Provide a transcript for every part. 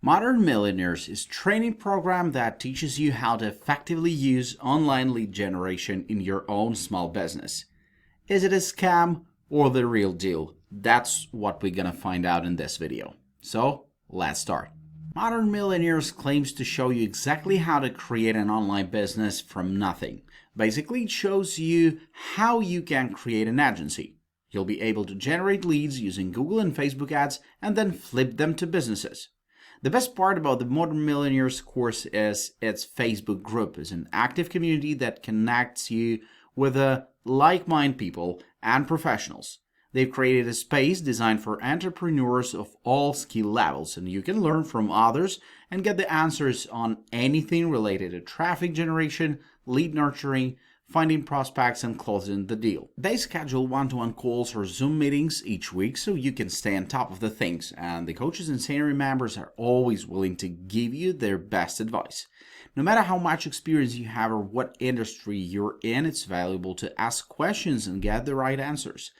Modern Millionaires is a training program that teaches you how to effectively use online lead generation in your own small business. Is it a scam or the real deal? That's what we're gonna find out in this video. So let's start. Modern Millionaires claims to show you exactly how to create an online business from nothing. Basically, it shows you how you can create an agency. You'll be able to generate leads using Google and Facebook ads and then flip them to businesses. The best part about the Modern Millionaires course is its Facebook group is an active community that connects you with like-minded people and professionals. They've created a space designed for entrepreneurs of all skill levels, and you can learn from others and get the answers on anything related to traffic generation, lead nurturing, finding prospects, and closing the deal. They schedule one-to-one calls or Zoom meetings each week so you can stay on top of the things, and the coaches and senior members are always willing to give you their best advice. No matter how much experience you have or what industry you're in, it's valuable to ask questions and get the right answers.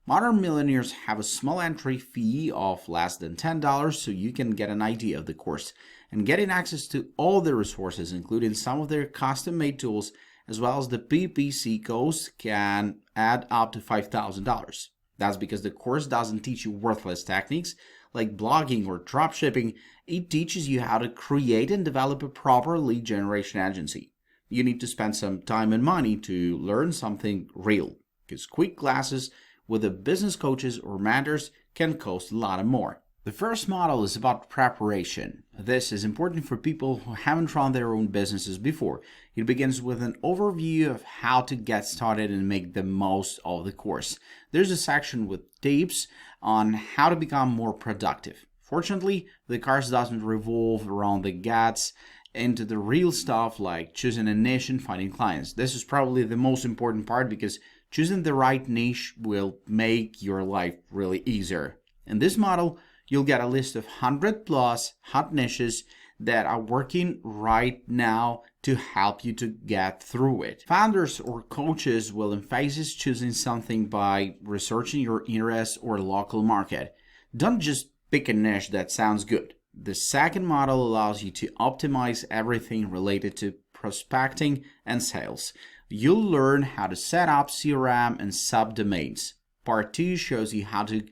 Modern Millionaires have a small entry fee of less than $10 so you can get an idea of the course, and getting access to all the resources, including some of their custom-made tools, as well as the PPC codes, can add up to $5,000. That's because the course doesn't teach you worthless techniques like blogging or dropshipping. It teaches you how to create and develop a proper lead generation agency. You need to spend some time and money to learn something real, because quick classes with the business coaches or mentors can cost a lot more. The first model is about preparation. This is important for people who haven't run their own businesses before. It begins with an overview of how to get started and make the most of the course. There's a section with tips on how to become more productive. Fortunately, the course doesn't revolve around the gets into the real stuff like choosing a niche and finding clients. This is probably the most important part because choosing the right niche will make your life really easier. In this model, you'll get a list of 100 plus hot niches that are working right now to help you to get through it. Founders or coaches will emphasize choosing something by researching your interests or local market. Don't just pick a niche that sounds good. The second model allows you to optimize everything related to prospecting and sales. You'll learn how to set up CRM and subdomains. Part 2 shows you how to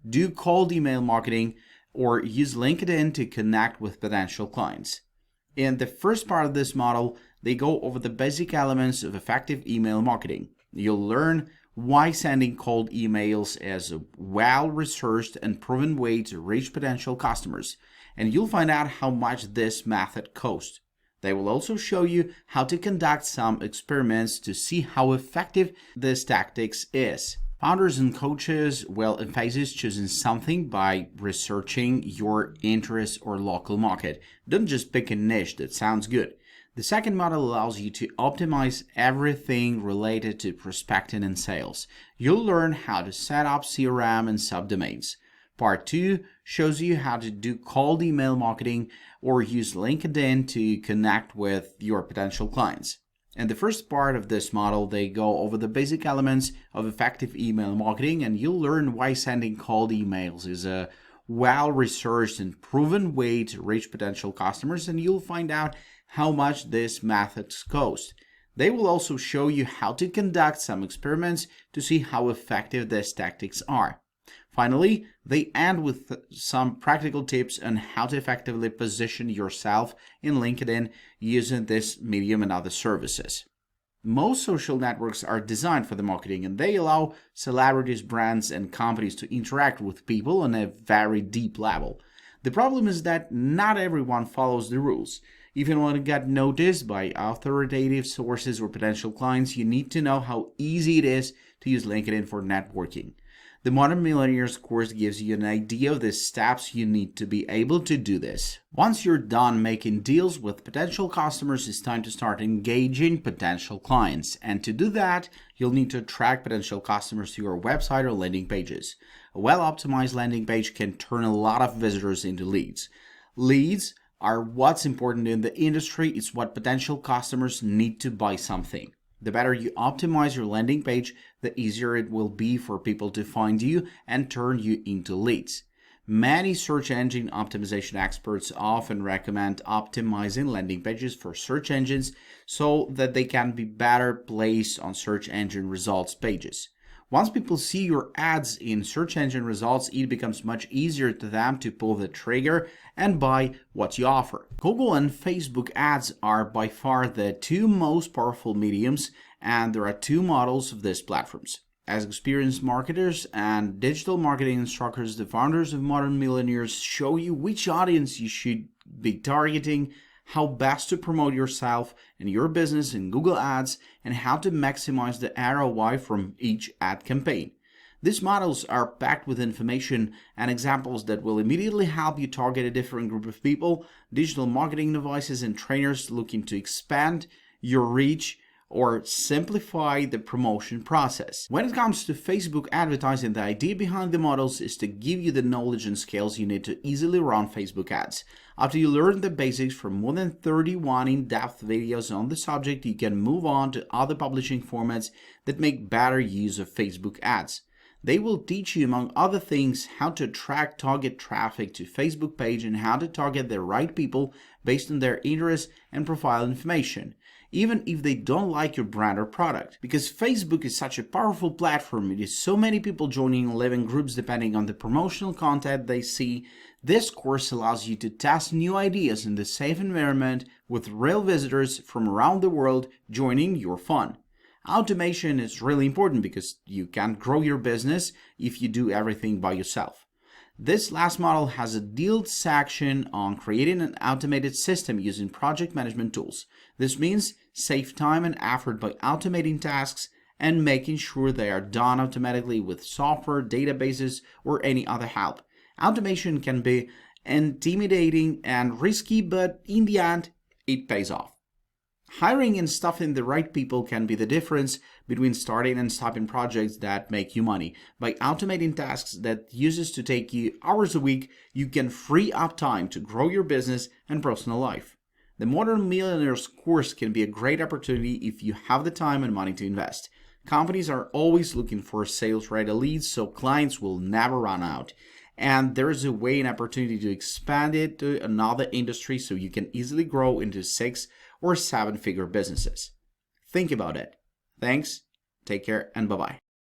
do cold email marketing or use LinkedIn to connect with potential clients. In the first part of this model, they go over the basic elements of effective email marketing. You'll learn why sending cold emails is a well-researched and proven way to reach potential customers, and you'll find out how much this method costs. They will also show you how to conduct some experiments to see how effective this tactics is. Founders and coaches will emphasize choosing something by researching your interest or local market. Don't just pick a niche that sounds good. The second model allows you to optimize everything related to prospecting and sales. You'll learn how to set up CRM and subdomains. Part 2 shows you how to do cold email marketing or use LinkedIn to connect with your potential clients. In the first part of this model, they go over the basic elements of effective email marketing, and you'll learn why sending cold emails is a well-researched and proven way to reach potential customers, and you'll find out how much this method costs. They will also show you how to conduct some experiments to see how effective these tactics are. Finally, they end with some practical tips on how to effectively position yourself in LinkedIn using this medium and other services. Most social networks are designed for the marketing, and they allow celebrities, brands, and companies to interact with people on a very deep level. The problem is that not everyone follows the rules. If you want to get noticed by authoritative sources or potential clients, you need to know how easy it is to use LinkedIn for networking. The Modern Millionaires course gives you an idea of the steps you need to be able to do this. Once you're done making deals with potential customers, it's time to start engaging potential clients. And to do that, you'll need to attract potential customers to your website or landing pages. A well-optimized landing page can turn a lot of visitors into leads. Leads are what's important in the industry. It's what potential customers need to buy something. The better you optimize your landing page, the easier it will be for people to find you and turn you into leads. Many search engine optimization experts often recommend optimizing landing pages for search engines so that they can be better placed on search engine results pages. Once people see your ads in search engine results, it becomes much easier to them to pull the trigger and buy what you offer. Google and Facebook ads are by far the two most powerful mediums, and there are two models of these platforms. As experienced marketers and digital marketing instructors, the founders of Modern Millionaires show you which audience you should be targeting, how best to promote yourself and your business in Google Ads, and how to maximize the ROI from each ad campaign. These models are packed with information and examples that will immediately help you target a different group of people, digital marketing devices, and trainers looking to expand your reach or simplify the promotion process. When it comes to Facebook advertising, the idea behind the models is to give you the knowledge and skills you need to easily run Facebook ads. After you learn the basics from more than 31 in-depth videos on the subject, you can move on to other publishing formats that make better use of Facebook ads. They will teach you, among other things, how to attract target traffic to Facebook page and how to target the right people based on their interests and profile information, even if they don't like your brand or product. Because Facebook is such a powerful platform, with so many people joining and leaving groups depending on the promotional content they see, this course allows you to test new ideas in the safe environment with real visitors from around the world joining your fun. Automation is really important because you can't grow your business if you do everything by yourself. This last model has a detailed section on creating an automated system using project management tools. This means save time and effort by automating tasks and making sure they are done automatically with software, databases, or any other help. Automation can be intimidating and risky, but in the end, it pays off. Hiring and staffing the right people can be the difference between starting and stopping projects that make you money. By automating tasks that used to take you hours a week, you can free up time to grow your business and personal life. The Modern Millionaires course can be a great opportunity if you have the time and money to invest. Companies are always looking for sales-ready leads, so clients will never run out. And there is a way and opportunity to expand it to another industry so you can easily grow into 6 or 7-figure businesses. Think about it. Thanks, take care, and bye-bye.